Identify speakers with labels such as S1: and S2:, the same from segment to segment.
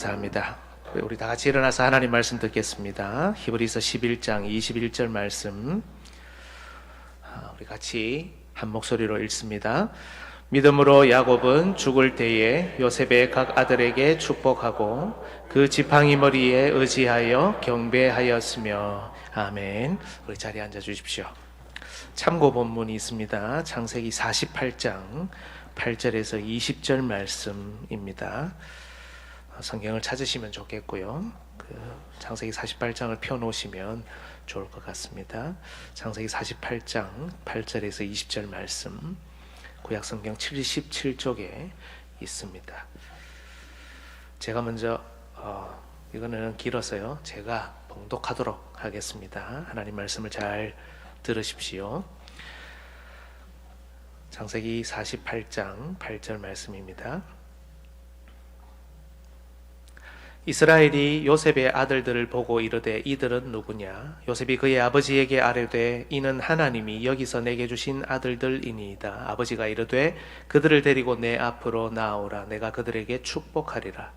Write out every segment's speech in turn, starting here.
S1: 감사합니다. 우리 다 같이 일어나서 하나님 말씀 듣겠습니다. 히브리서 11장 21절 말씀 우리 같이 한 목소리로 읽습니다. 믿음으로 야곱은 죽을 때에 요셉의 각 아들에게 축복하고 그 지팡이 머리에 의지하여 경배하였으며. 아멘. 우리 자리에 앉아 주십시오. 참고 본문이 있습니다. 창세기 48장 8절에서 20절 말씀입니다. 성경을 찾으시면 좋겠고요. 창세기 48장을 펴놓으시면 좋을 것 같습니다. 창세기 48장 8절에서 20절 말씀, 구약성경 77쪽에 있습니다. 제가 먼저 이거는 길어서요, 제가 봉독하도록 하겠습니다. 하나님 말씀을 잘 들으십시오. 창세기 48장 8절 말씀입니다. 이스라엘이 요셉의 아들들을 보고 이르되 이들은 누구냐? 요셉이 그의 아버지에게 아뢰되 이는 하나님이 여기서 내게 주신 아들들이니이다. 아버지가 이르되 그들을 데리고 내 앞으로 나아오라. 내가 그들에게 축복하리라.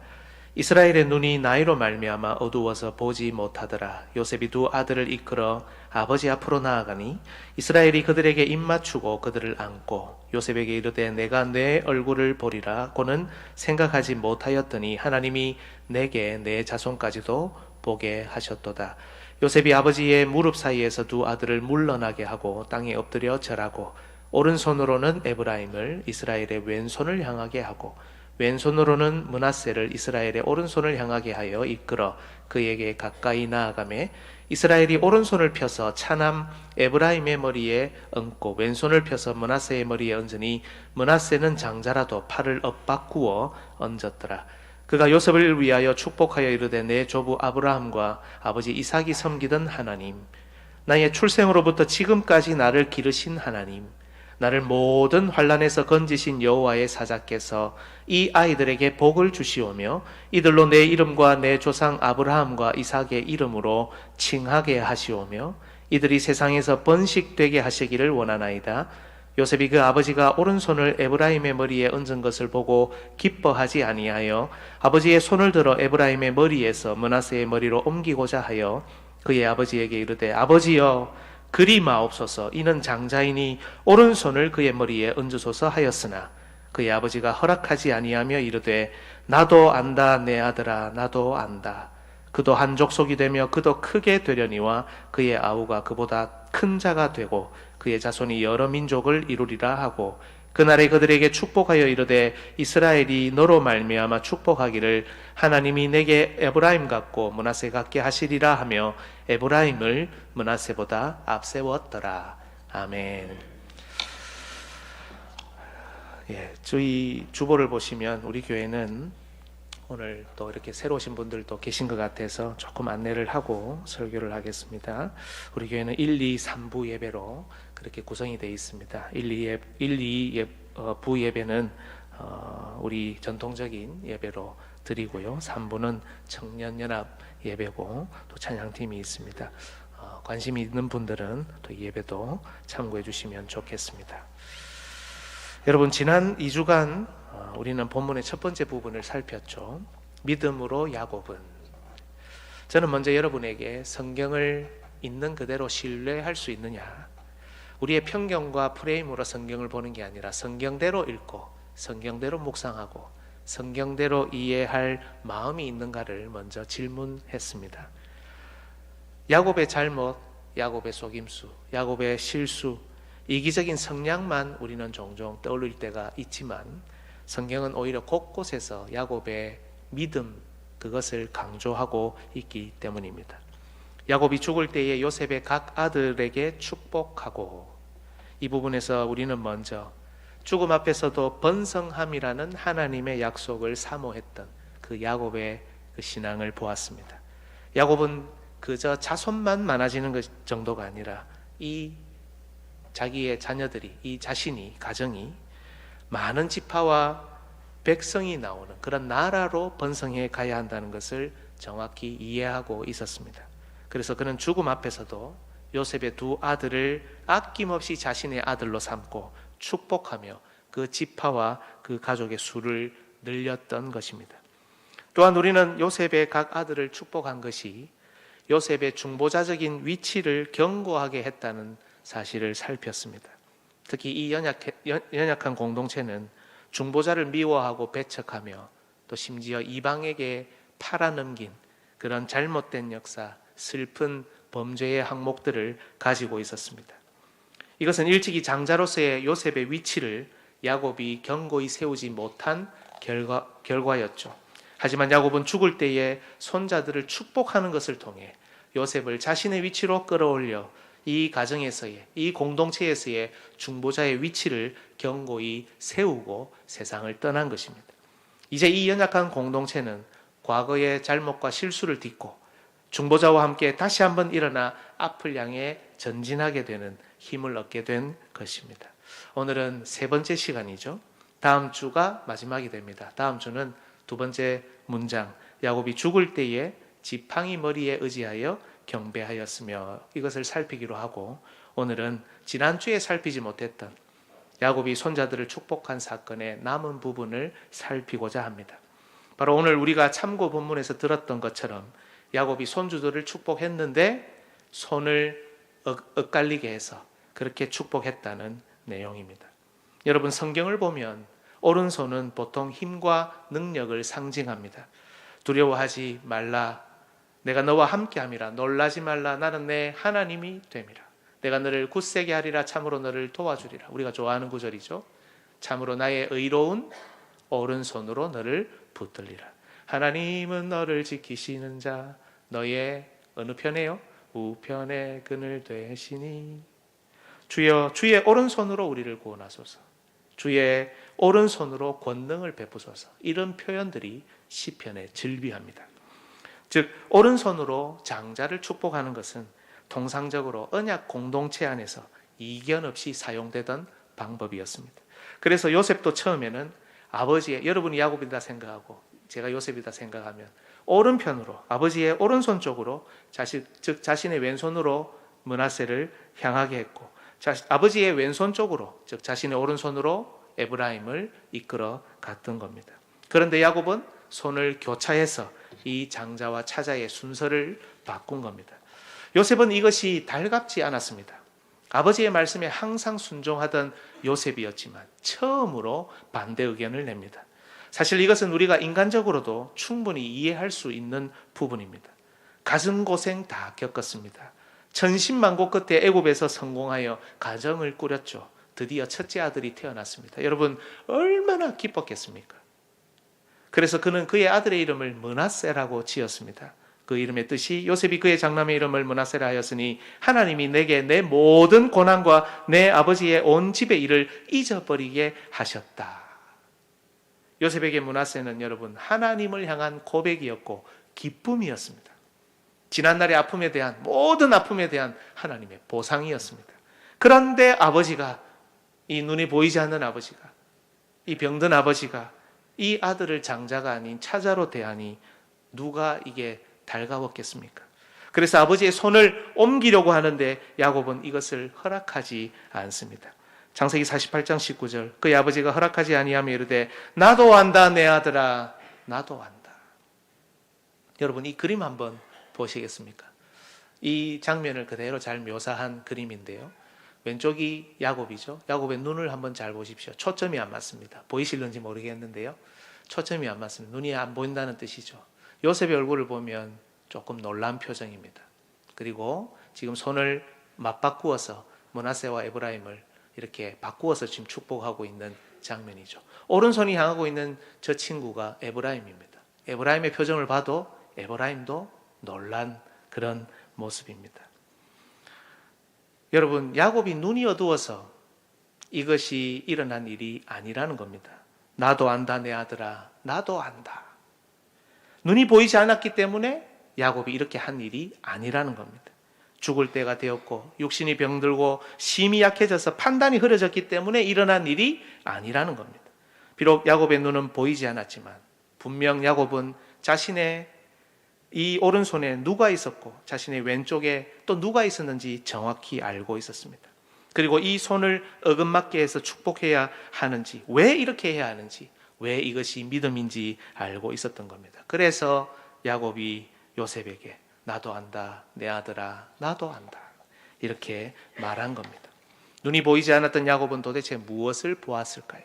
S1: 이스라엘의 눈이 나이로 말미암아 어두워서 보지 못하더라. 요셉이 두 아들을 이끌어 아버지 앞으로 나아가니 이스라엘이 그들에게 입맞추고 그들을 안고 요셉에게 이르되 내가 내 얼굴을 보리라 고는 생각하지 못하였더니 하나님이 내게 내 자손까지도 보게 하셨도다. 요셉이 아버지의 무릎 사이에서 두 아들을 물러나게 하고 땅에 엎드려 절하고 오른손으로는 에브라임을 이스라엘의 왼손을 향하게 하고 왼손으로는 므낫세를 이스라엘의 오른손을 향하게 하여 이끌어 그에게 가까이 나아가매 이스라엘이 오른손을 펴서 차남 에브라임의 머리에 얹고 왼손을 펴서 므낫세의 머리에 얹으니 므낫세는 장자라도 팔을 엇바꾸어 얹었더라. 그가 요셉을 위하여 축복하여 이르되 내 조부 아브라함과 아버지 이삭이 섬기던 하나님, 나의 출생으로부터 지금까지 나를 기르신 하나님, 나를 모든 환난에서 건지신 여호와의 사자께서 이 아이들에게 복을 주시오며 이들로 내 이름과 내 조상 아브라함과 이삭의 이름으로 칭하게 하시오며 이들이 세상에서 번식되게 하시기를 원하나이다. 요셉이 그 아버지가 오른손을 에브라임의 머리에 얹은 것을 보고 기뻐하지 아니하여 아버지의 손을 들어 에브라임의 머리에서 므낫세의 머리로 옮기고자 하여 그의 아버지에게 이르되 아버지여 그리 마옵소서. 이는 장자이니 오른손을 그의 머리에 얹으소서 하였으나 그의 아버지가 허락하지 아니하며 이르되 나도 안다 내 아들아 나도 안다. 그도 한 족속이 되며 그도 크게 되려니와 그의 아우가 그보다 큰 자가 되고 그의 자손이 여러 민족을 이루리라 하고 그날에 그들에게 축복하여 이르되 이스라엘이 너로 말미암아 축복하기를 하나님이 내게 에브라임 같고 므낫세 같게 하시리라 하며 에브라임을 므낫세보다 앞세웠더라. 아멘. 저희 주보를 보시면 우리 교회는 오늘 또 이렇게 새로 오신 분들도 계신 것 같아서 조금 안내를 하고 설교를 하겠습니다. 우리 교회는 1, 2, 3부 예배로 그렇게 구성이 되어 있습니다. 1, 2 부 예배는 우리 전통적인 예배로 드리고요. 3부는 청년연합 예배고 또 찬양팀이 있습니다. 관심이 있는 분들은 또 예배도 참고해 주시면 좋겠습니다. 여러분, 지난 2주간 우리는 본문의 첫 번째 부분을 살폈죠. 믿음으로 야곱은. 저는 먼저 여러분에게 성경을 있는 그대로 신뢰할 수 있느냐, 우리의 편견과 프레임으로 성경을 보는 게 아니라 성경대로 읽고 성경대로 묵상하고 성경대로 이해할 마음이 있는가를 먼저 질문했습니다. 야곱의 잘못, 야곱의 속임수, 야곱의 실수, 이기적인 성향만 우리는 종종 떠올릴 때가 있지만 성경은 오히려 곳곳에서 야곱의 믿음, 그것을 강조하고 있기 때문입니다. 야곱이 죽을 때에 요셉의 각 아들에게 축복하고, 이 부분에서 우리는 먼저 죽음 앞에서도 번성함이라는 하나님의 약속을 사모했던 그 야곱의 그 신앙을 보았습니다. 야곱은 그저 자손만 많아지는 것 정도가 아니라 이 자기의 자녀들이, 이 자신이, 가정이 많은 지파와 백성이 나오는 그런 나라로 번성해 가야 한다는 것을 정확히 이해하고 있었습니다. 그래서 그는 죽음 앞에서도 요셉의 두 아들을 아낌없이 자신의 아들로 삼고 축복하며 그 지파와 그 가족의 수를 늘렸던 것입니다. 또한 우리는 요셉의 각 아들을 축복한 것이 요셉의 중보자적인 위치를 견고하게 했다는 사실을 살폈습니다. 특히 이 연약한 공동체는 중보자를 미워하고 배척하며 또 심지어 이방에게 팔아넘긴 그런 잘못된 역사, 슬픈 범죄의 항목들을 가지고 있었습니다. 이것은 일찍이 장자로서의 요셉의 위치를 야곱이 견고히 세우지 못한 결과였죠. 하지만 야곱은 죽을 때에 손자들을 축복하는 것을 통해 요셉을 자신의 위치로 끌어올려 이 가정에서의, 이 공동체에서의 중보자의 위치를 견고히 세우고 세상을 떠난 것입니다. 이제 이 연약한 공동체는 과거의 잘못과 실수를 딛고 중보자와 함께 다시 한번 일어나 앞을 향해 전진하게 되는 힘을 얻게 된 것입니다. 오늘은 세 번째 시간이죠. 다음 주가 마지막이 됩니다. 다음 주는 두 번째 문장, 야곱이 죽을 때에 지팡이 머리에 의지하여 경배하였으며, 이것을 살피기로 하고, 오늘은 지난주에 살피지 못했던 야곱이 손자들을 축복한 사건의 남은 부분을 살피고자 합니다. 바로 오늘 우리가 참고 본문에서 들었던 것처럼 야곱이 손주들을 축복했는데 손을 엇갈리게 해서 그렇게 축복했다는 내용입니다. 여러분, 성경을 보면 오른손은 보통 힘과 능력을 상징합니다. 두려워하지 말라, 내가 너와 함께함이라, 놀라지 말라, 나는 내 하나님이 됨이라, 내가 너를 굳세게 하리라, 참으로 너를 도와주리라. 우리가 좋아하는 구절이죠. 참으로 나의 의로운 오른손으로 너를 붙들리라. 하나님은 너를 지키시는 자, 너의 어느 편에요? 우편에 그늘 되시니. 주여, 주의 오른손으로 우리를 구원하소서. 주의 오른손으로 권능을 베푸소서. 이런 표현들이 시편에 즐비합니다. 즉, 오른손으로 장자를 축복하는 것은 통상적으로 언약 공동체 안에서 이견 없이 사용되던 방법이었습니다. 그래서 요셉도 처음에는 아버지의, 여러분이 야곱이다 생각하고 제가 요셉이다 생각하면 오른편으로, 아버지의 오른손 쪽으로, 즉 자신의 왼손으로 므낫세를 향하게 했고, 아버지의 왼손 쪽으로, 즉 자신의 오른손으로 에브라임을 이끌어 갔던 겁니다. 그런데 야곱은 손을 교차해서 이 장자와 차자의 순서를 바꾼 겁니다. 요셉은 이것이 달갑지 않았습니다. 아버지의 말씀에 항상 순종하던 요셉이었지만 처음으로 반대 의견을 냅니다. 사실 이것은 우리가 인간적으로도 충분히 이해할 수 있는 부분입니다. 가슴고생 다 겪었습니다. 천신만고 끝에 애굽에서 성공하여 가정을 꾸렸죠. 드디어 첫째 아들이 태어났습니다. 여러분, 얼마나 기뻤겠습니까? 그래서 그는 그의 아들의 이름을 므낫세라고 지었습니다. 그 이름의 뜻이, 요셉이 그의 장남의 이름을 므낫세라 하였으니 하나님이 내게 내 모든 고난과 내 아버지의 온 집의 일을 잊어버리게 하셨다. 요셉에게 므낫세는 여러분, 하나님을 향한 고백이었고 기쁨이었습니다. 지난날의 아픔에 대한, 모든 아픔에 대한 하나님의 보상이었습니다. 그런데 아버지가, 이 눈이 보이지 않는 아버지가, 이 병든 아버지가 이 아들을 장자가 아닌 차자로 대하니 누가 이게 달가웠겠습니까? 그래서 아버지의 손을 옮기려고 하는데 야곱은 이것을 허락하지 않습니다. 창세기 48장 19절, 그의 아버지가 허락하지 아니하며 이르되 나도 안다 내 아들아, 나도 안다. 여러분, 이 그림 한번 보시겠습니까? 이 장면을 그대로 잘 묘사한 그림인데요, 왼쪽이 야곱이죠. 야곱의 눈을 한번 잘 보십시오. 초점이 안 맞습니다. 보이실는지 모르겠는데요, 초점이 안 맞습니다. 눈이 안 보인다는 뜻이죠. 요셉의 얼굴을 보면 조금 놀란 표정입니다. 그리고 지금 손을 맞바꾸어서 므낫세와 에브라임을 이렇게 바꾸어서 지금 축복하고 있는 장면이죠. 오른손이 향하고 있는 저 친구가 에브라임입니다. 에브라임의 표정을 봐도 에브라임도 놀란 그런 모습입니다. 여러분, 야곱이 눈이 어두워서 이것이 일어난 일이 아니라는 겁니다. 나도 안다 내 아들아, 나도 안다. 눈이 보이지 않았기 때문에 야곱이 이렇게 한 일이 아니라는 겁니다. 죽을 때가 되었고 육신이 병들고 심히 약해져서 판단이 흐려졌기 때문에 일어난 일이 아니라는 겁니다. 비록 야곱의 눈은 보이지 않았지만 분명 야곱은 자신의 이 오른손에 누가 있었고 자신의 왼쪽에 또 누가 있었는지 정확히 알고 있었습니다. 그리고 이 손을 어긋맞게 해서 축복해야 하는지, 왜 이렇게 해야 하는지, 왜 이것이 믿음인지 알고 있었던 겁니다. 그래서 야곱이 요셉에게 나도 안다, 내 아들아, 나도 안다, 이렇게 말한 겁니다. 눈이 보이지 않았던 야곱은 도대체 무엇을 보았을까요?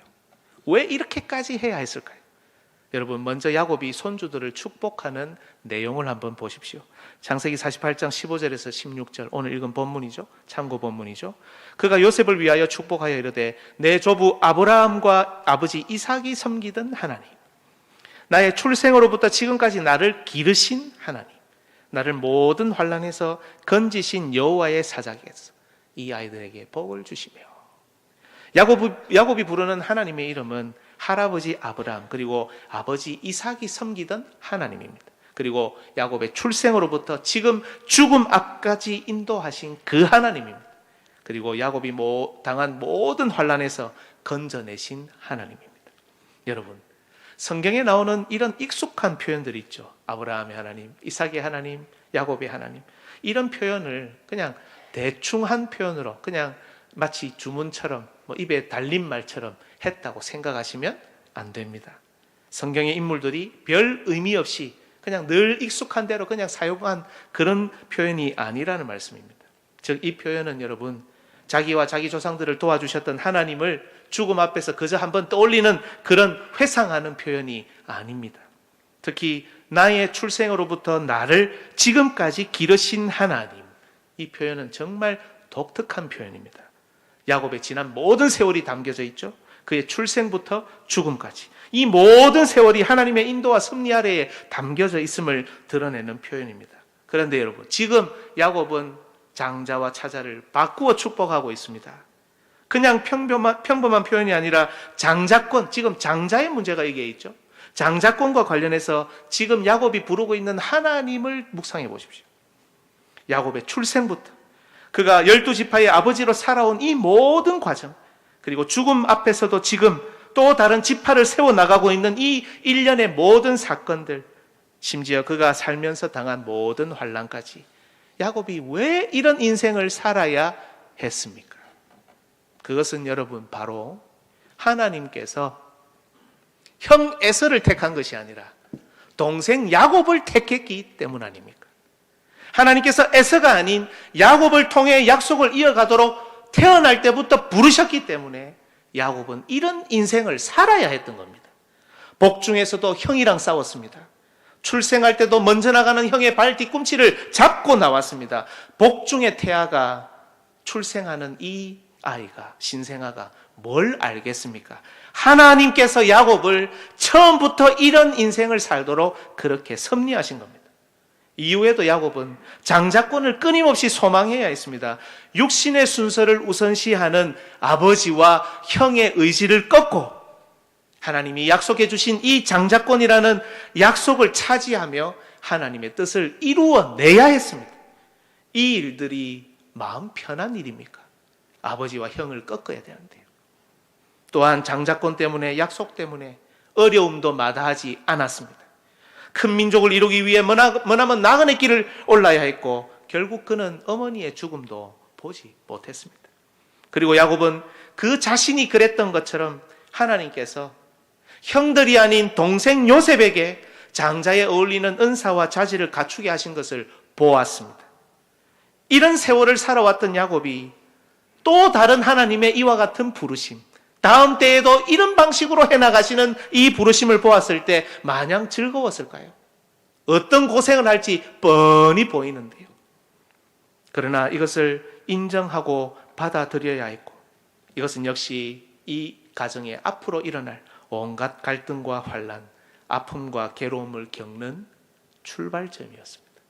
S1: 왜 이렇게까지 해야 했을까요? 여러분, 먼저 야곱이 손주들을 축복하는 내용을 한번 보십시오. 창세기 48장 15절에서 16절, 오늘 읽은 본문이죠. 참고 본문이죠. 그가 요셉을 위하여 축복하여 이르되 내 조부 아브라함과 아버지 이삭이 섬기던 하나님, 나의 출생으로부터 지금까지 나를 기르신 하나님, 나를 모든 환난에서 건지신 여호와의 사자께서 이 아이들에게 복을 주시며, 야곱이 부르는 하나님의 이름은 할아버지 아브라함 그리고 아버지 이삭이 섬기던 하나님입니다. 그리고 야곱의 출생으로부터 지금 죽음 앞까지 인도하신 그 하나님입니다. 그리고 야곱이 당한 모든 환난에서 건져내신 하나님입니다. 여러분, 성경에 나오는 이런 익숙한 표현들이 있죠. 아브라함의 하나님, 이삭의 하나님, 야곱의 하나님, 이런 표현을 그냥 대충 한 표현으로 그냥 마치 주문처럼 입에 달린 말처럼 했다고 생각하시면 안 됩니다. 성경의 인물들이 별 의미 없이 그냥 늘 익숙한 대로 그냥 사용한 그런 표현이 아니라는 말씀입니다. 즉, 이 표현은 여러분, 자기와 자기 조상들을 도와주셨던 하나님을 죽음 앞에서 그저 한번 떠올리는 그런 회상하는 표현이 아닙니다. 특히 나의 출생으로부터 나를 지금까지 기르신 하나님, 이 표현은 정말 독특한 표현입니다. 야곱의 지난 모든 세월이 담겨져 있죠. 그의 출생부터 죽음까지 이 모든 세월이 하나님의 인도와 섭리 아래에 담겨져 있음을 드러내는 표현입니다. 그런데 여러분, 지금 야곱은 장자와 차자를 바꾸어 축복하고 있습니다. 그냥 평범한 표현이 아니라 장자권, 지금 장자의 문제가 여기에 있죠. 장자권과 관련해서 지금 야곱이 부르고 있는 하나님을 묵상해 보십시오. 야곱의 출생부터 그가 12지파의 아버지로 살아온 이 모든 과정, 그리고 죽음 앞에서도 지금 또 다른 지파를 세워나가고 있는 이 일련의 모든 사건들, 심지어 그가 살면서 당한 모든 환난까지, 야곱이 왜 이런 인생을 살아야 했습니까? 그것은 여러분, 바로 하나님께서 형 에서를 택한 것이 아니라 동생 야곱을 택했기 때문 아닙니까? 하나님께서 에서가 아닌 야곱을 통해 약속을 이어가도록 태어날 때부터 부르셨기 때문에 야곱은 이런 인생을 살아야 했던 겁니다. 복중에서도 형이랑 싸웠습니다. 출생할 때도 먼저 나가는 형의 발 뒤꿈치를 잡고 나왔습니다. 복중의 태아가 출생하는 이 아이가, 신생아가 뭘 알겠습니까? 하나님께서 야곱을 처음부터 이런 인생을 살도록 그렇게 섭리하신 겁니다. 이후에도 야곱은 장자권을 끊임없이 소망해야 했습니다. 육신의 순서를 우선시하는 아버지와 형의 의지를 꺾고 하나님이 약속해 주신 이 장자권이라는 약속을 차지하며 하나님의 뜻을 이루어내야 했습니다. 이 일들이 마음 편한 일입니까? 아버지와 형을 꺾어야 되는데요. 또한 장자권 때문에, 약속 때문에 어려움도 마다하지 않았습니다. 큰 민족을 이루기 위해 머나먼 나그네 길을 올라야 했고 결국 그는 어머니의 죽음도 보지 못했습니다. 그리고 야곱은 그 자신이 그랬던 것처럼 하나님께서 형들이 아닌 동생 요셉에게 장자에 어울리는 은사와 자질을 갖추게 하신 것을 보았습니다. 이런 세월을 살아왔던 야곱이 또 다른 하나님의 이와 같은 부르심, 다음 때에도 이런 방식으로 해나가시는 이 부르심을 보았을 때 마냥 즐거웠을까요? 어떤 고생을 할지 뻔히 보이는데요. 그러나 이것을 인정하고 받아들여야 했고, 이것은 역시 이 가정에 앞으로 일어날 온갖 갈등과 환난, 아픔과 괴로움을 겪는 출발점이었습니다.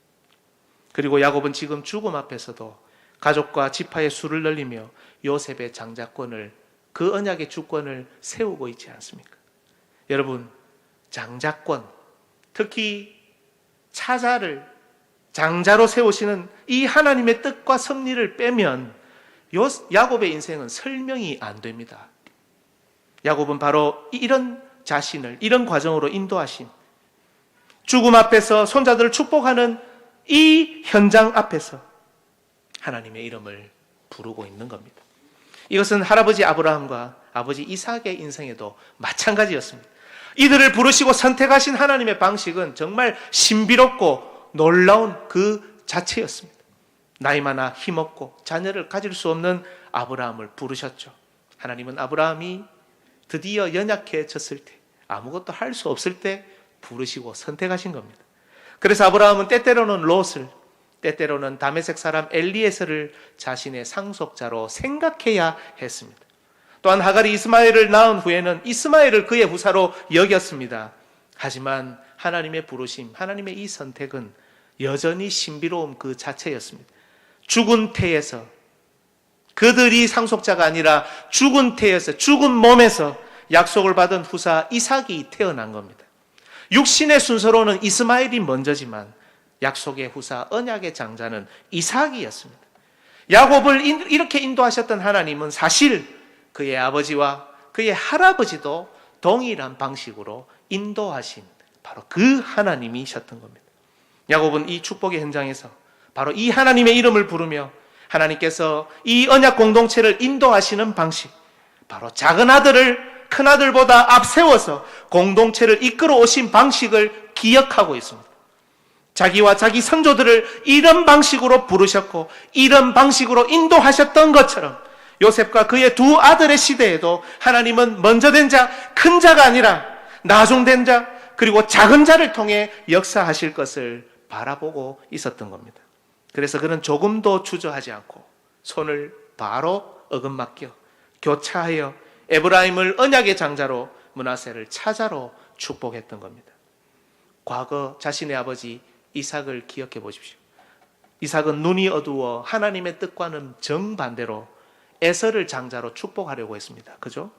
S1: 그리고 야곱은 지금 죽음 앞에서도 가족과 지파의 수를 늘리며 요셉의 장자권을, 그 언약의 주권을 세우고 있지 않습니까? 여러분, 장자권, 특히 차자를 장자로 세우시는 이 하나님의 뜻과 섭리를 빼면 야곱의 인생은 설명이 안 됩니다. 야곱은 바로 이런 자신을, 이런 과정으로 인도하신, 죽음 앞에서 손자들을 축복하는 이 현장 앞에서 하나님의 이름을 부르고 있는 겁니다. 이것은 할아버지 아브라함과 아버지 이삭의 인생에도 마찬가지였습니다. 이들을 부르시고 선택하신 하나님의 방식은 정말 신비롭고 놀라운 그 자체였습니다. 나이 많아 힘없고 자녀를 가질 수 없는 아브라함을 부르셨죠. 하나님은 아브라함이 드디어 연약해졌을 때, 아무것도 할 수 없을 때 부르시고 선택하신 겁니다. 그래서 아브라함은 때때로는 롯을, 때때로는 다메섹 사람 엘리에서를 자신의 상속자로 생각해야 했습니다. 또한 하갈이 이스마엘을 낳은 후에는 이스마엘을 그의 후사로 여겼습니다. 하지만 하나님의 부르심, 하나님의 이 선택은 여전히 신비로움 그 자체였습니다. 죽은 태에서, 그들이 상속자가 아니라 죽은 태에서, 죽은 몸에서 약속을 받은 후사 이삭이 태어난 겁니다. 육신의 순서로는 이스마엘이 먼저지만 약속의 후사, 언약의 장자는 이삭이었습니다. 야곱을 이렇게 인도하셨던 하나님은 사실 그의 아버지와 그의 할아버지도 동일한 방식으로 인도하신 바로 그 하나님이셨던 겁니다. 야곱은 이 축복의 현장에서 바로 이 하나님의 이름을 부르며 하나님께서 이 언약 공동체를 인도하시는 방식, 바로 작은 아들을 큰 아들보다 앞세워서 공동체를 이끌어 오신 방식을 기억하고 있습니다. 자기와 자기 선조들을 이런 방식으로 부르셨고 이런 방식으로 인도하셨던 것처럼 요셉과 그의 두 아들의 시대에도 하나님은 먼저 된 자, 큰 자가 아니라 나중된 자, 그리고 작은 자를 통해 역사하실 것을 바라보고 있었던 겁니다. 그래서 그는 조금도 주저하지 않고 손을 바로 어긋맞겨 교차하여 에브라임을 언약의 장자로, 므낫세를 차자로 축복했던 겁니다. 과거 자신의 아버지 이삭을 기억해 보십시오. 이삭은 눈이 어두워 하나님의 뜻과는 정반대로 에서를 장자로 축복하려고 했습니다. 그죠?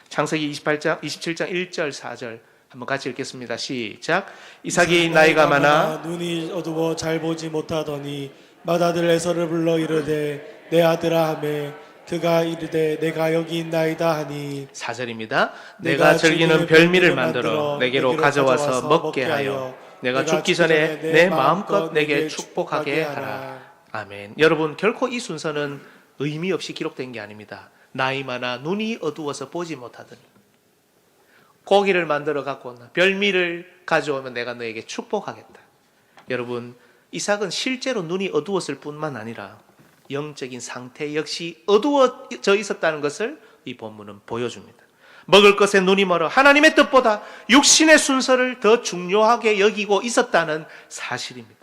S1: 창세기 27장 1절 4절 한번 같이 읽겠습니다. 시작. 이삭이 나이가 많아
S2: 눈이 어두워 잘 보지 못하더니 맏아들 에서를 불러 이르되 내 아들아 하매 그가 이르되 내가 여기 있나이다 하니
S1: 4절입니다. 내가 즐기는 별미를 만들어 내게로 가져와서 먹게 하여 내가 죽기 전에 내 마음껏 내게 축복하게 하라. 아멘. 여러분, 결코 이 순서는 의미 없이 기록된 게 아닙니다. 나이 많아 눈이 어두워서 보지 못하더니 고기를 만들어 갖고 온다. 별미를 가져오면 내가 너에게 축복하겠다. 여러분, 이삭은 실제로 눈이 어두웠을 뿐만 아니라 영적인 상태 역시 어두워져 있었다는 것을 이 본문은 보여줍니다. 먹을 것에 눈이 멀어 하나님의 뜻보다 육신의 순서를 더 중요하게 여기고 있었다는 사실입니다.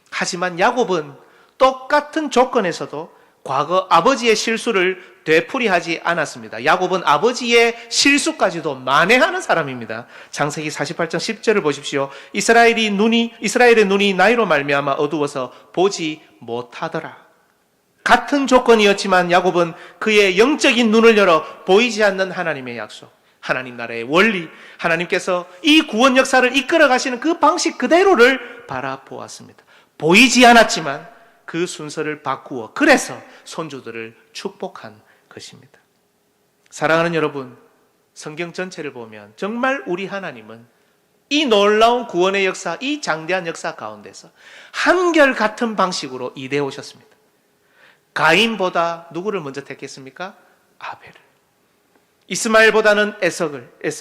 S1: 하지만 야곱은 똑같은 조건에서도 과거 아버지의 실수를 되풀이하지 않았습니다. 야곱은 아버지의 실수까지도 만회하는 사람입니다. 창세기 48장 10절을 보십시오. 이스라엘의 눈이 나이로 말미암아 어두워서 보지 못하더라. 같은 조건이었지만 야곱은 그의 영적인 눈을 열어 보이지 않는 하나님의 약속, 하나님 나라의 원리, 하나님께서 이 구원 역사를 이끌어 가시는 그 방식 그대로를 바라보았습니다. 보이지 않았지만 그 순서를 바꾸어 그래서 손주들을 축복한 것입니다. 사랑하는 여러분, 성경 전체를 보면 정말 우리 하나님은 이 놀라운 구원의 역사, 이 장대한 역사 가운데서 한결같은 방식으로 이대해 오셨습니다. 가인보다 누구를 먼저 택했습니까? 아벨을. 이스마엘보다는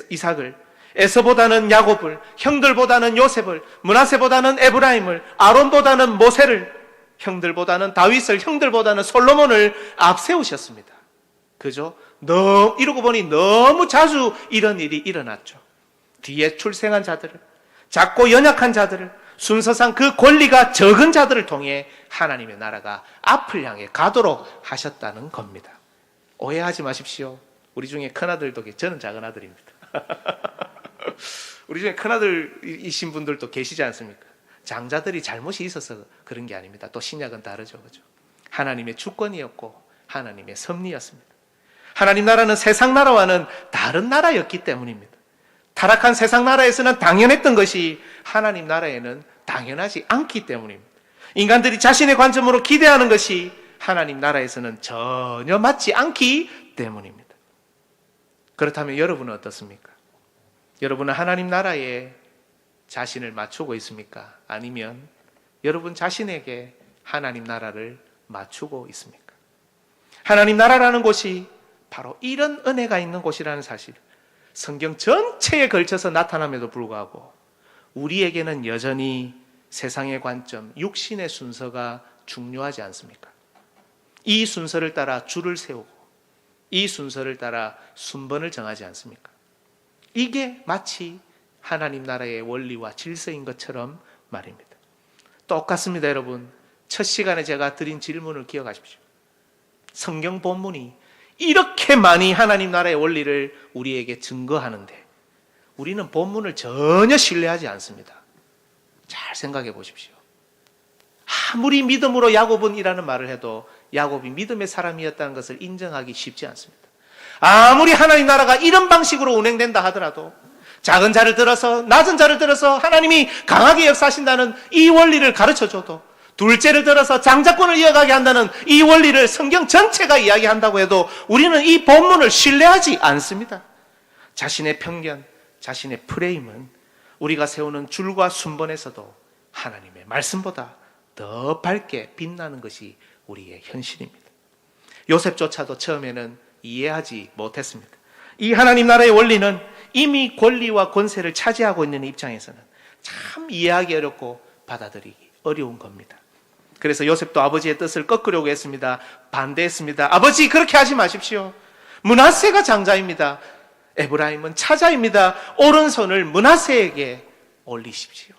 S1: 이삭을, 에서보다는 야곱을, 형들보다는 요셉을, 므낫세보다는 에브라임을, 아론보다는 모세를, 형들보다는 다윗을, 형들보다는 솔로몬을 앞세우셨습니다. 그죠? 이러고 보니 너무 자주 이런 일이 일어났죠. 뒤에 출생한 자들을, 작고 연약한 자들을, 순서상 그 권리가 적은 자들을 통해 하나님의 나라가 앞을 향해 가도록 하셨다는 겁니다. 오해하지 마십시오. 우리 중에 큰아들도 저는 작은 아들입니다. 우리 중에 큰아들이신 분들도 계시지 않습니까? 장자들이 잘못이 있어서 그런 게 아닙니다. 또 신약은 다르죠. 그죠? 하나님의 주권이었고 하나님의 섭리였습니다. 하나님 나라는 세상 나라와는 다른 나라였기 때문입니다. 타락한 세상 나라에서는 당연했던 것이 하나님 나라에는 당연하지 않기 때문입니다. 인간들이 자신의 관점으로 기대하는 것이 하나님 나라에서는 전혀 맞지 않기 때문입니다. 그렇다면 여러분은 어떻습니까? 여러분은 하나님 나라에 자신을 맞추고 있습니까? 아니면 여러분 자신에게 하나님 나라를 맞추고 있습니까? 하나님 나라라는 곳이 바로 이런 은혜가 있는 곳이라는 사실, 성경 전체에 걸쳐서 나타남에도 불구하고 우리에게는 여전히 세상의 관점, 육신의 순서가 중요하지 않습니까? 이 순서를 따라 줄을 세우고 이 순서를 따라 순번을 정하지 않습니까? 이게 마치 하나님 나라의 원리와 질서인 것처럼 말입니다. 똑같습니다, 여러분. 첫 시간에 제가 드린 질문을 기억하십시오. 성경 본문이 이렇게 많이 하나님 나라의 원리를 우리에게 증거하는데 우리는 본문을 전혀 신뢰하지 않습니다. 잘 생각해 보십시오. 아무리 믿음으로 야곱은이라는 말을 해도 야곱이 믿음의 사람이었다는 것을 인정하기 쉽지 않습니다. 아무리 하나님 나라가 이런 방식으로 운행된다 하더라도 작은 자를 들어서 낮은 자를 들어서 하나님이 강하게 역사하신다는 이 원리를 가르쳐줘도 둘째를 들어서 장자권을 이어가게 한다는 이 원리를 성경 전체가 이야기한다고 해도 우리는 이 본문을 신뢰하지 않습니다. 자신의 편견, 자신의 프레임은 우리가 세우는 줄과 순번에서도 하나님의 말씀보다 더 밝게 빛나는 것이 우리의 현실입니다. 요셉조차도 처음에는 이해하지 못했습니다. 이 하나님 나라의 원리는 이미 권리와 권세를 차지하고 있는 입장에서는 참 이해하기 어렵고 받아들이기 어려운 겁니다. 그래서 요셉도 아버지의 뜻을 꺾으려고 했습니다. 반대했습니다. 아버지, 그렇게 하지 마십시오. 므낫세가 장자입니다. 에브라임은 차자입니다. 오른손을 므낫세에게 올리십시오.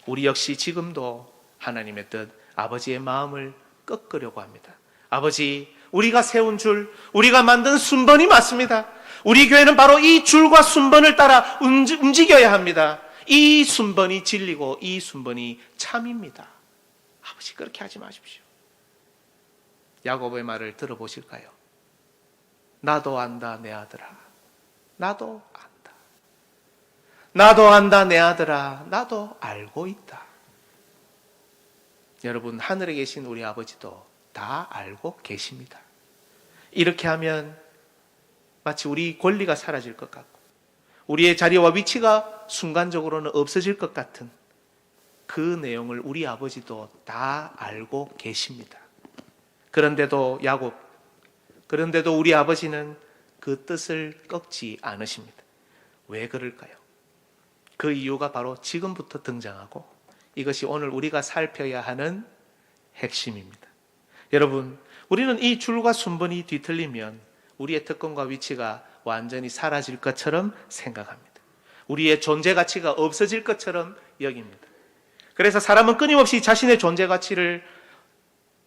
S1: 우리 역시 지금도 하나님의 뜻, 아버지의 마음을 꺾으려고 합니다. 아버지, 우리가 세운 줄, 우리가 만든 순번이 맞습니다. 우리 교회는 바로 이 줄과 순번을 따라 움직여야 합니다. 이 순번이 진리고 이 순번이 참입니다. 아버지, 그렇게 하지 마십시오. 야곱의 말을 들어보실까요? 나도 안다, 내 아들아. 나도 안다. 나도 안다, 내 아들아. 나도 알고 있다. 여러분, 하늘에 계신 우리 아버지도 다 알고 계십니다. 이렇게 하면 마치 우리 권리가 사라질 것 같고 우리의 자리와 위치가 순간적으로는 없어질 것 같은 그 내용을 우리 아버지도 다 알고 계십니다. 그런데도 그런데도 우리 아버지는 그 뜻을 꺾지 않으십니다. 왜 그럴까요? 그 이유가 바로 지금부터 등장하고 이것이 오늘 우리가 살펴야 하는 핵심입니다. 여러분, 우리는 이 줄과 순번이 뒤틀리면 우리의 특권과 위치가 완전히 사라질 것처럼 생각합니다. 우리의 존재 가치가 없어질 것처럼 여깁니다. 그래서 사람은 끊임없이 자신의 존재 가치를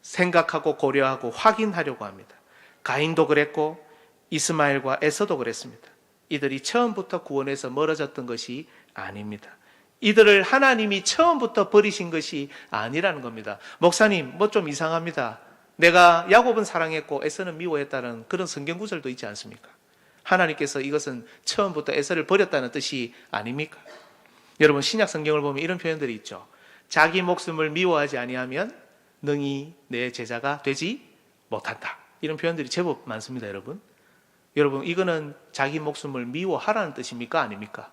S1: 생각하고 고려하고 확인하려고 합니다. 가인도 그랬고 이스마엘과 에서도 그랬습니다. 이들이 처음부터 구원에서 멀어졌던 것이 아닙니다. 이들을 하나님이 처음부터 버리신 것이 아니라는 겁니다. 목사님, 뭐 좀 이상합니다. 내가 야곱은 사랑했고 에서는 미워했다는 그런 성경 구절도 있지 않습니까? 하나님께서 이것은 처음부터 에서를 버렸다는 뜻이 아닙니까? 여러분, 신약 성경을 보면 이런 표현들이 있죠. 자기 목숨을 미워하지 아니하면 능히 내 제자가 되지 못한다. 이런 표현들이 제법 많습니다, 여러분. 여러분, 이거는 자기 목숨을 미워하라는 뜻입니까? 아닙니까?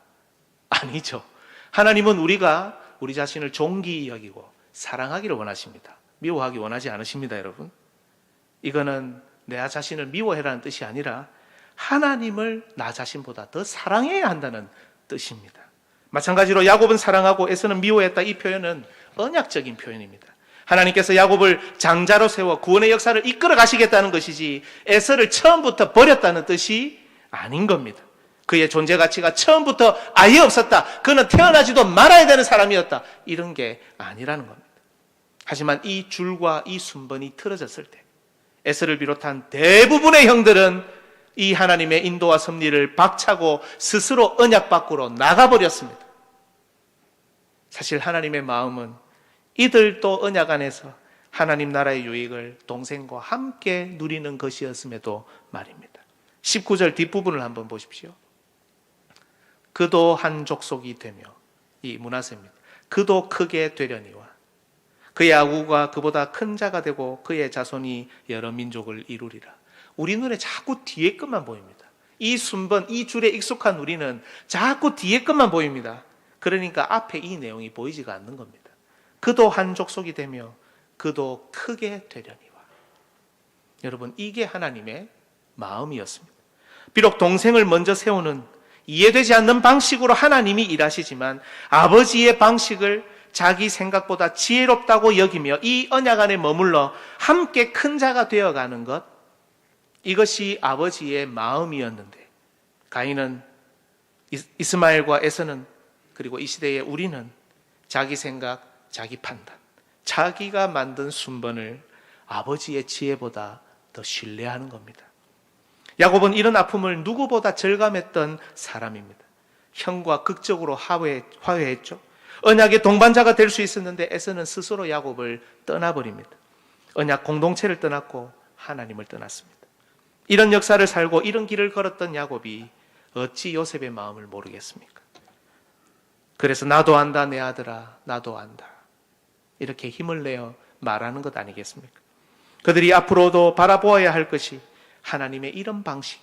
S1: 아니죠. 하나님은 우리가 우리 자신을 존귀히 여기고 사랑하기를 원하십니다. 미워하기 원하지 않으십니다, 여러분. 이거는 내 자신을 미워해라는 뜻이 아니라 하나님을 나 자신보다 더 사랑해야 한다는 뜻입니다. 마찬가지로 야곱은 사랑하고 에서는 미워했다. 이 표현은 언약적인 표현입니다. 하나님께서 야곱을 장자로 세워 구원의 역사를 이끌어 가시겠다는 것이지 에서를 처음부터 버렸다는 뜻이 아닌 겁니다. 그의 존재 가치가 처음부터 아예 없었다. 그는 태어나지도 말아야 되는 사람이었다. 이런 게 아니라는 겁니다. 하지만 이 줄과 이 순번이 틀어졌을 때 에서를 비롯한 대부분의 형들은 이 하나님의 인도와 섭리를 박차고 스스로 언약 밖으로 나가버렸습니다. 사실 하나님의 마음은 이들도 언약 안에서 하나님 나라의 유익을 동생과 함께 누리는 것이었음에도 말입니다. 19절 뒷부분을 한번 보십시오. 그도 한 족속이 되며, 이 므낫세입니다. 그도 크게 되려니와 그의 아구가 그보다 큰 자가 되고 그의 자손이 여러 민족을 이루리라. 우리 눈에 자꾸 뒤에 것만 보입니다. 이 순번, 이 줄에 익숙한 우리는 자꾸 뒤에 것만 보입니다. 그러니까 앞에 이 내용이 보이지가 않는 겁니다. 그도 한 족속이 되며 그도 크게 되려니와. 여러분, 이게 하나님의 마음이었습니다. 비록 동생을 먼저 세우는 이해되지 않는 방식으로 하나님이 일하시지만 아버지의 방식을 자기 생각보다 지혜롭다고 여기며 이 언약 안에 머물러 함께 큰 자가 되어가는 것, 이것이 아버지의 마음이었는데 가인은, 이스마엘과 에서는, 그리고 이 시대의 우리는 자기 생각, 자기 판단, 자기가 만든 순번을 아버지의 지혜보다 더 신뢰하는 겁니다. 야곱은 이런 아픔을 누구보다 절감했던 사람입니다. 형과 극적으로 화해했죠. 언약의 동반자가 될 수 있었는데 에서는 스스로 야곱을 떠나버립니다. 언약 공동체를 떠났고 하나님을 떠났습니다. 이런 역사를 살고 이런 길을 걸었던 야곱이 어찌 요셉의 마음을 모르겠습니까? 그래서 나도 안다 내 아들아, 나도 안다, 이렇게 힘을 내어 말하는 것 아니겠습니까? 그들이 앞으로도 바라보아야 할 것이 하나님의 이런 방식,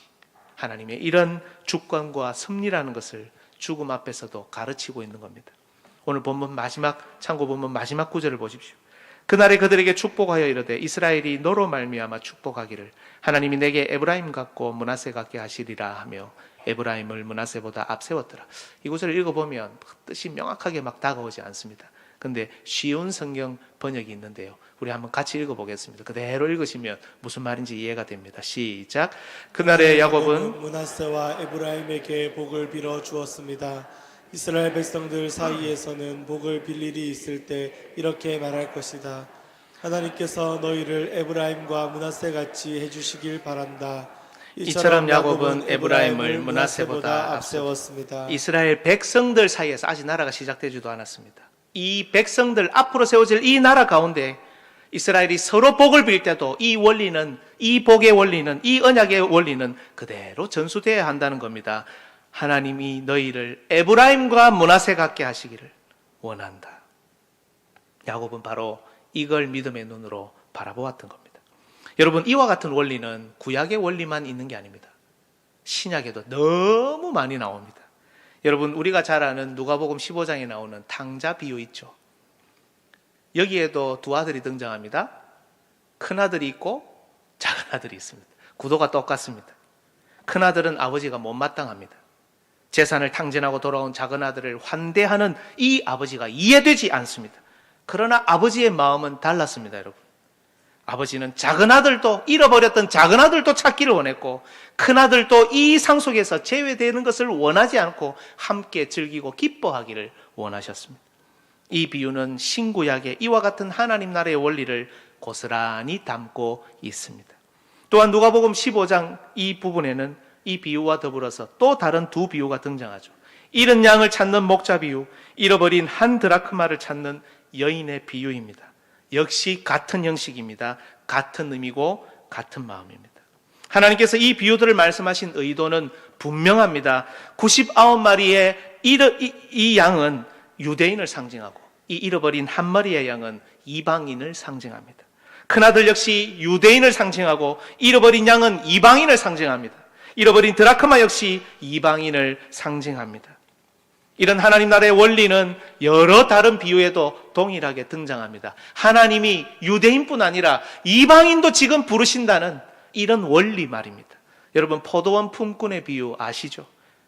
S1: 하나님의 이런 주권과 섭리라는 것을 죽음 앞에서도 가르치고 있는 겁니다. 오늘 본문 마지막, 참고 본문 마지막 구절을 보십시오. 그날에 그들에게 축복하여 이르되 이스라엘이 너로 말미암아 축복하기를 하나님이 내게 에브라임 같고 므낫세 같게 하시리라 하며 에브라임을 므낫세보다 앞세웠더라. 이 구절을 읽어보면 뜻이 명확하게 막 다가오지 않습니다. 근데 쉬운 성경 번역이 있는데요, 우리 한번 같이 읽어보겠습니다. 그대로 읽으시면 무슨 말인지 이해가 됩니다. 시작. 그날에 야곱은
S2: 므낫세와 에브라임에게 복을 빌어 주었습니다. 이스라엘 백성들 사이에서는 복을 빌 일이 있을 때 이렇게 말할 것이다. 하나님께서 너희를 에브라임과 므낫세 같이 해주시길 바란다.
S1: 이처럼 야곱은 에브라임을 므낫세보다
S2: 앞세웠습니다.
S1: 이스라엘 백성들 사이에서, 아직 나라가 시작되지도 않았습니다. 이 백성들, 앞으로 세워질 이 나라 가운데 이스라엘이 서로 복을 빌 때도 이 원리는, 이 복의 원리는, 이 언약의 원리는 그대로 전수되어야 한다는 겁니다. 하나님이 너희를 에브라임과 므낫세 같게 하시기를 원한다. 야곱은 바로 이걸 믿음의 눈으로 바라보았던 겁니다. 여러분, 이와 같은 원리는 구약의 원리만 있는 게 아닙니다. 신약에도 너무 많이 나옵니다. 여러분, 우리가 잘 아는 누가복음 15장에 나오는 탕자 비유 있죠. 여기에도 두 아들이 등장합니다. 큰 아들이 있고 작은 아들이 있습니다. 구도가 똑같습니다. 큰 아들은 아버지가 못마땅합니다. 재산을 탕진하고 돌아온 작은 아들을 환대하는 이 아버지가 이해되지 않습니다. 그러나 아버지의 마음은 달랐습니다, 여러분. 아버지는 작은 아들도, 잃어버렸던 작은 아들도 찾기를 원했고, 큰 아들도 이 상속에서 제외되는 것을 원하지 않고 함께 즐기고 기뻐하기를 원하셨습니다. 이 비유는 신구약의 이와 같은 하나님 나라의 원리를 고스란히 담고 있습니다. 또한 누가복음 15장 이 부분에는 이 비유와 더불어서 또 다른 두 비유가 등장하죠. 잃은 양을 찾는 목자 비유, 잃어버린 한 드라크마를 찾는 여인의 비유입니다. 역시 같은 형식입니다. 같은 의미고 같은 마음입니다. 하나님께서 이 비유들을 말씀하신 의도는 분명합니다. 99마리의 이 양은 유대인을 상징하고, 이 잃어버린 한 마리의 양은 이방인을 상징합니다. 큰아들 역시 유대인을 상징하고, 잃어버린 양은 이방인을 상징합니다. 잃어버린 드라크마 역시 이방인을 상징합니다. 이런 하나님 나라의 원리는 여러 다른 비유에도 동일하게 등장합니다. 하나님이 유대인뿐 아니라 이방인도 지금 부르신다는 이런 원리 말입니다. 여러분, 포도원 품꾼의 비유 아시죠?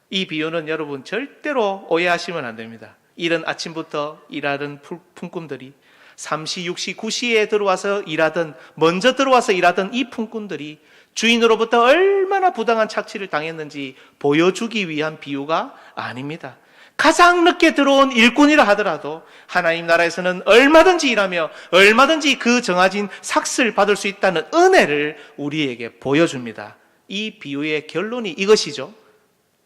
S1: 이 비유는 여러분 절대로 오해하시면 안 됩니다. 이른 아침부터 일하던 품꾼들이 3시, 6시, 9시에 들어와서 일하던, 먼저 들어와서 일하던 이 품꾼들이 주인으로부터 얼마나 부당한 착취를 당했는지 보여주기 위한 비유가 아닙니다. 가장 늦게 들어온 일꾼이라 하더라도 하나님 나라에서는 얼마든지 일하며 얼마든지 그 정해진 삭스를 받을 수 있다는 은혜를 우리에게 보여줍니다. 이 비유의 결론이 이것이죠.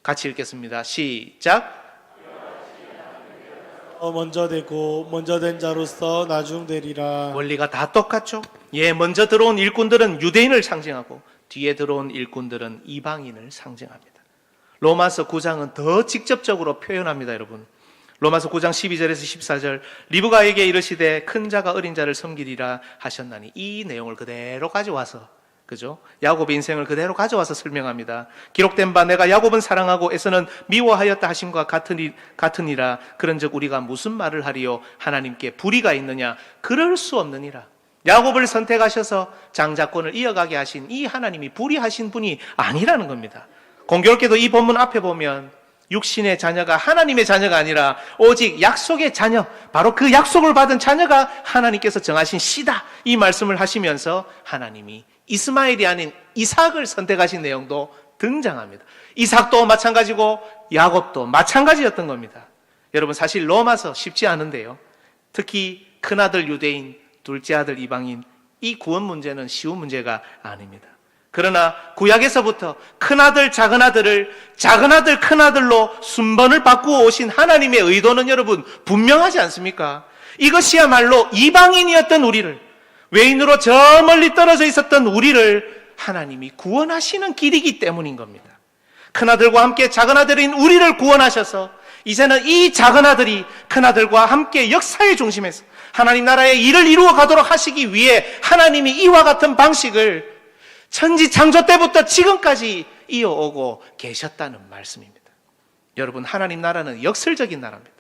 S1: 같이 읽겠습니다. 시작.
S2: 먼저 되고 먼저 된 자로서 나중 되리라.
S1: 원리가 다 똑같죠. 먼저 들어온 일꾼들은 유대인을 상징하고 뒤에 들어온 일꾼들은 이방인을 상징합니다. 로마서 9장은 더 직접적으로 표현합니다, 여러분. 로마서 9장 12절에서 14절, 리브가에게 이르시되 큰 자가 어린 자를 섬기리라 하셨나니, 이 내용을 그대로 가져와서, 그죠? 야곱의 인생을 그대로 가져와서 설명합니다. 기록된 바 내가 야곱은 사랑하고 에서는 미워하였다 하심과 같으니라. 그런즉 우리가 무슨 말을 하리요? 하나님께 불의가 있느냐? 그럴 수 없느니라. 야곱을 선택하셔서 장자권을 이어가게 하신 이 하나님이 불의하신 분이 아니라는 겁니다. 공교롭게도 이 본문 앞에 보면 육신의 자녀가 하나님의 자녀가 아니라 오직 약속의 자녀, 바로 그 약속을 받은 자녀가 하나님께서 정하신 씨다, 이 말씀을 하시면서 하나님이 이스마엘이 아닌 이삭을 선택하신 내용도 등장합니다. 이삭도 마찬가지고 야곱도 마찬가지였던 겁니다. 여러분, 사실 로마서 쉽지 않은데요, 특히 큰아들 유대인, 둘째 아들 이방인, 이 구원 문제는 쉬운 문제가 아닙니다. 그러나 구약에서부터 큰아들 작은아들을 작은아들 큰아들로 순번을 바꾸어 오신 하나님의 의도는 여러분 분명하지 않습니까? 이것이야말로 이방인이었던 우리를, 외인으로 저 멀리 떨어져 있었던 우리를 하나님이 구원하시는 길이기 때문인 겁니다. 큰아들과 함께 작은아들인 우리를 구원하셔서 이제는 이 작은아들이 큰아들과 함께 역사의 중심에서 하나님 나라의 일을 이루어 가도록 하시기 위해 하나님이 이와 같은 방식을 천지 창조 때부터 지금까지 이어오고 계셨다는 말씀입니다. 여러분, 하나님 나라는 역설적인 나라입니다.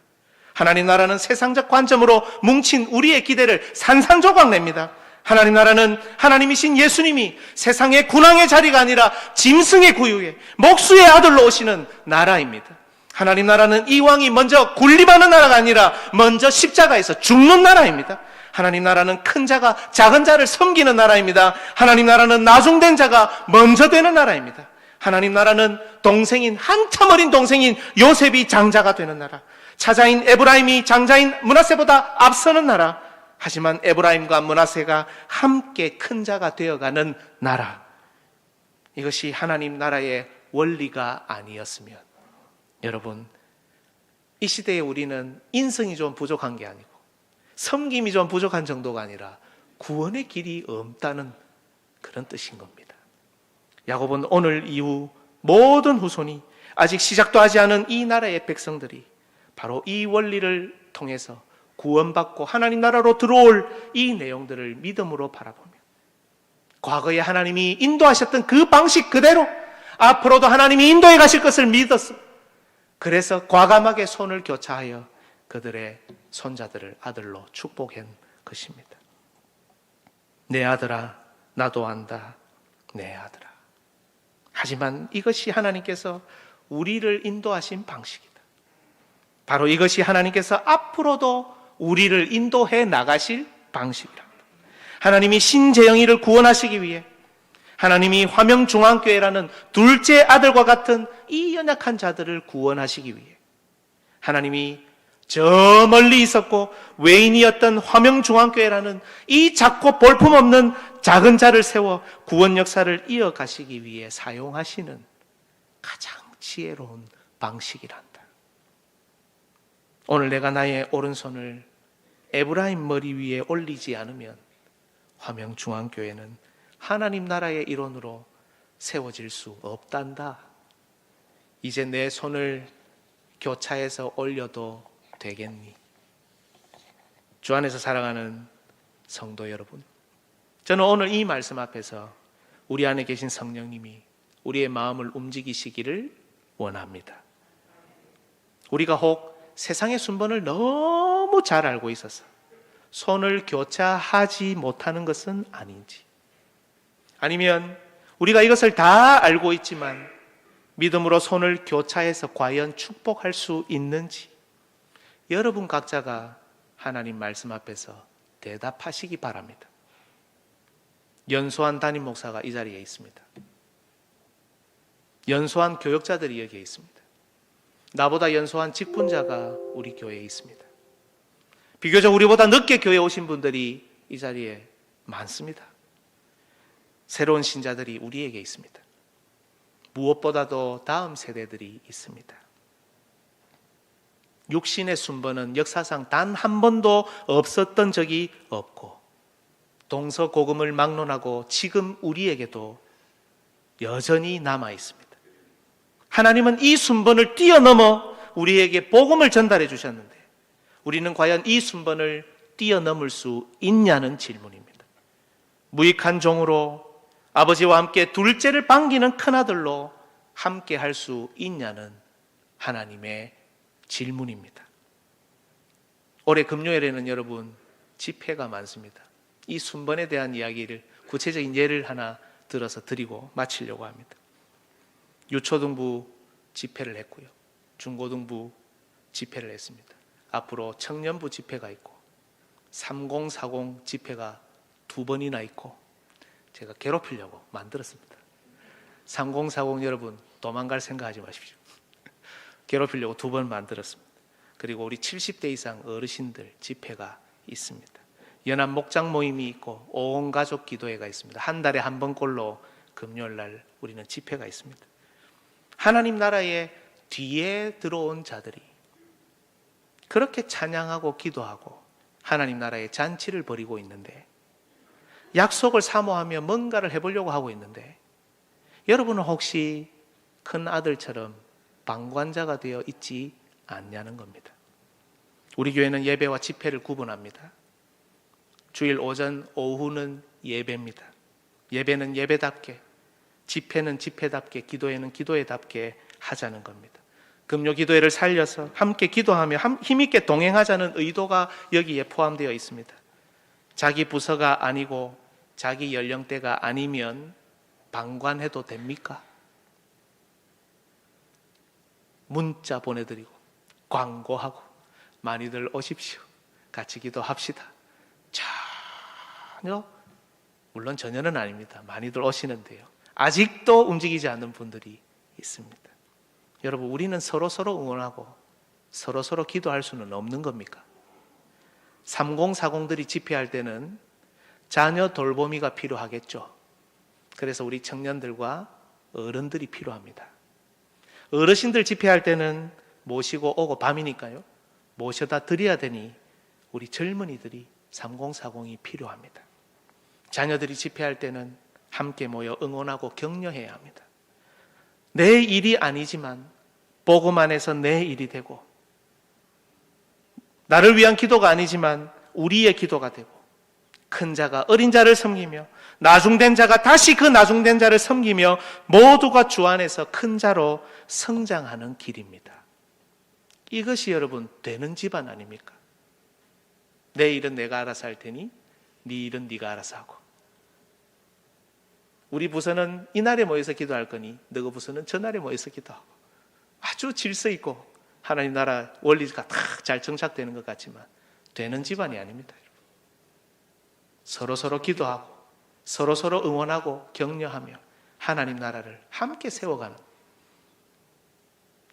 S1: 하나님 나라는 세상적 관점으로 뭉친 우리의 기대를 산산조각 냅니다. 하나님 나라는 하나님이신 예수님이 세상의 군왕의 자리가 아니라 짐승의 구유에 목수의 아들로 오시는 나라입니다. 하나님 나라는 이 왕이 먼저 군림하는 나라가 아니라 먼저 십자가에서 죽는 나라입니다. 하나님 나라는 큰 자가 작은 자를 섬기는 나라입니다. 하나님 나라는 나중된 자가 먼저 되는 나라입니다. 하나님 나라는 동생인, 한참 어린 동생인 요셉이 장자가 되는 나라, 차자인 에브라임이 장자인 므낫세보다 앞서는 나라, 하지만 에브라임과 므낫세가 함께 큰 자가 되어가는 나라, 이것이 하나님 나라의 원리가 아니었으면, 여러분, 이 시대에 우리는 인성이 좀 부족한 게 아니고 섬김이 좀 부족한 정도가 아니라 구원의 길이 없다는 그런 뜻인 겁니다. 야곱은 오늘 이후 모든 후손이, 아직 시작도 하지 않은 이 나라의 백성들이 바로 이 원리를 통해서 구원받고 하나님 나라로 들어올 이 내용들을 믿음으로 바라보며 과거에 하나님이 인도하셨던 그 방식 그대로 앞으로도 하나님이 인도해 가실 것을 믿었어. 그래서 과감하게 손을 교차하여 그들의 손자들을 아들로 축복한 것입니다. 내 아들아, 나도 안다, 내 아들아. 하지만 이것이 하나님께서 우리를 인도하신 방식이다. 바로 이것이 하나님께서 앞으로도 우리를 인도해 나가실 방식이랍니다. 하나님이 신재영이를 구원하시기 위해, 하나님이 화명중앙교회라는 둘째 아들과 같은 이 연약한 자들을 구원하시기 위해, 하나님이 저 멀리 있었고 외인이었던 화명중앙교회라는 이 작고 볼품없는 작은 자를 세워 구원 역사를 이어가시기 위해 사용하시는 가장 지혜로운 방식이란다. 오늘 내가 나의 오른손을 에브라임 머리 위에 올리지 않으면 화명중앙교회는 하나님 나라의 일원으로 세워질 수 없단다. 이제 내 손을 교차해서 올려도 되겠니? 주 안에서 살아가는 성도 여러분, 저는 오늘 이 말씀 앞에서 우리 안에 계신 성령님이 우리의 마음을 움직이시기를 원합니다. 우리가 혹 세상의 순번을 너무 잘 알고 있어서 손을 교차하지 못하는 것은 아닌지, 아니면 우리가 이것을 다 알고 있지만 믿음으로 손을 교차해서 과연 축복할 수 있는지, 여러분 각자가 하나님 말씀 앞에서 대답하시기 바랍니다. 연소한 담임 목사가 이 자리에 있습니다. 연소한 교역자들이 여기에 있습니다. 나보다 연소한 직분자가 우리 교회에 있습니다. 비교적 우리보다 늦게 교회에 오신 분들이 이 자리에 많습니다. 새로운 신자들이 우리에게 있습니다. 무엇보다도 다음 세대들이 있습니다. 육신의 순번은 역사상 단 한 번도 없었던 적이 없고, 동서고금을 막론하고 지금 우리에게도 여전히 남아 있습니다. 하나님은 이 순번을 뛰어넘어 우리에게 복음을 전달해 주셨는데, 우리는 과연 이 순번을 뛰어넘을 수 있냐는 질문입니다. 무익한 종으로 아버지와 함께 둘째를 반기는 큰아들로 함께 할 수 있냐는 하나님의 질문입니다. 올해 금요일에는 여러분 집회가 많습니다. 이 순번에 대한 이야기를, 구체적인 예를 하나 들어서 드리고 마치려고 합니다. 유초등부 집회를 했고요. 중고등부 집회를 했습니다. 앞으로 청년부 집회가 있고 3040 집회가 2번이나 있고 제가 괴롭히려고 만들었습니다. 3040 여러분 도망갈 생각하지 마십시오. 괴롭히려고 2번 만들었습니다. 그리고 우리 70대 이상 어르신들 집회가 있습니다. 연합 목장 모임이 있고 온 가족 기도회가 있습니다. 한 달에 한 번꼴로 금요일 날 우리는 집회가 있습니다. 하나님 나라의 뒤에 들어온 자들이 그렇게 찬양하고 기도하고 하나님 나라의 잔치를 벌이고 있는데, 약속을 사모하며 뭔가를 해보려고 하고 있는데, 여러분은 혹시 큰 아들처럼 방관자가 되어 있지 않냐는 겁니다. 우리 교회는 예배와 집회를 구분합니다. 주일 오전, 오후는 예배입니다. 예배는 예배답게, 집회는 집회답게, 기도회는 기도회답게 하자는 겁니다. 금요 기도회를 살려서 함께 기도하며 힘있게 동행하자는 의도가 여기에 포함되어 있습니다. 자기 부서가 아니고 자기 연령대가 아니면 방관해도 됩니까? 문자 보내드리고 광고하고 많이들 오십시오. 같이 기도합시다. 전혀, 물론 전혀는 아닙니다. 많이들 오시는데요. 아직도 움직이지 않는 분들이 있습니다. 여러분, 우리는 서로 응원하고 서로 기도할 수는 없는 겁니까? 3040들이 집회할 때는 자녀 돌보미가 필요하겠죠. 그래서 우리 청년들과 어른들이 필요합니다. 어르신들 집회할 때는 모시고 오고 밤이니까요. 모셔다 드려야 되니 우리 젊은이들이 3040이 필요합니다. 자녀들이 집회할 때는 함께 모여 응원하고 격려해야 합니다. 내 일이 아니지만 보고만 해서 내 일이 되고, 나를 위한 기도가 아니지만 우리의 기도가 되고, 큰 자가 어린 자를 섬기며 나중된 자가 다시 그 나중된 자를 섬기며 모두가 주 안에서 큰 자로 성장하는 길입니다. 이것이 여러분 되는 집안 아닙니까? 내 일은 내가 알아서 할 테니 네 일은 네가 알아서 하고, 우리 부서는 이날에 모여서 기도할 거니 너희 부서는 전날에 모여서 기도하고, 아주 질서 있고 하나님 나라 원리가 다 잘 정착되는 것 같지만 되는 집안이 아닙니다. 서로 기도하고 서로 응원하고 격려하며 하나님 나라를 함께 세워가는,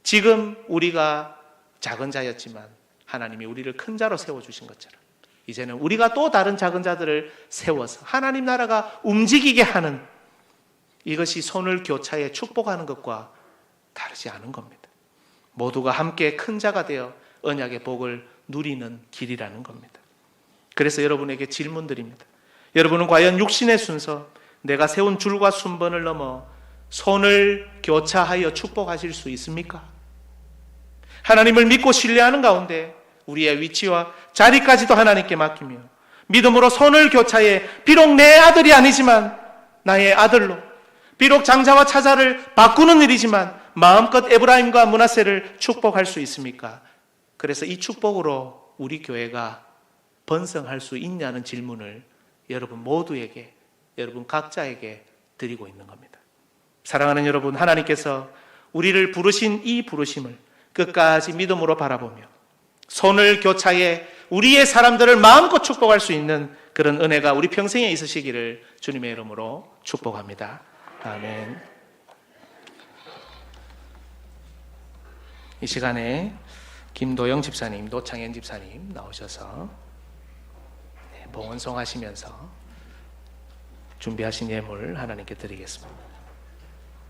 S1: 지금 우리가 작은 자였지만 하나님이 우리를 큰 자로 세워주신 것처럼 이제는 우리가 또 다른 작은 자들을 세워서 하나님 나라가 움직이게 하는, 이것이 손을 교차해 축복하는 것과 다르지 않은 겁니다. 모두가 함께 큰 자가 되어 언약의 복을 누리는 길이라는 겁니다. 그래서 여러분에게 질문드립니다. 여러분은 과연 육신의 순서, 내가 세운 줄과 순번을 넘어 손을 교차하여 축복하실 수 있습니까? 하나님을 믿고 신뢰하는 가운데 우리의 위치와 자리까지도 하나님께 맡기며 믿음으로 손을 교차해 비록 내 아들이 아니지만 나의 아들로, 비록 장자와 차자를 바꾸는 일이지만 마음껏 에브라임과 므낫세를 축복할 수 있습니까? 그래서 이 축복으로 우리 교회가 번성할 수 있냐는 질문을 여러분 모두에게, 여러분 각자에게 드리고 있는 겁니다. 사랑하는 여러분, 하나님께서 우리를 부르신 이 부르심을 끝까지 믿음으로 바라보며 손을 교차해 우리의 사람들을 마음껏 축복할 수 있는 그런 은혜가 우리 평생에 있으시기를 주님의 이름으로 축복합니다. 아멘. 이 시간에 김도영 집사님, 노창현 집사님 나오셔서 봉헌송 하시면서 준비하신 예물 하나님께 드리겠습니다.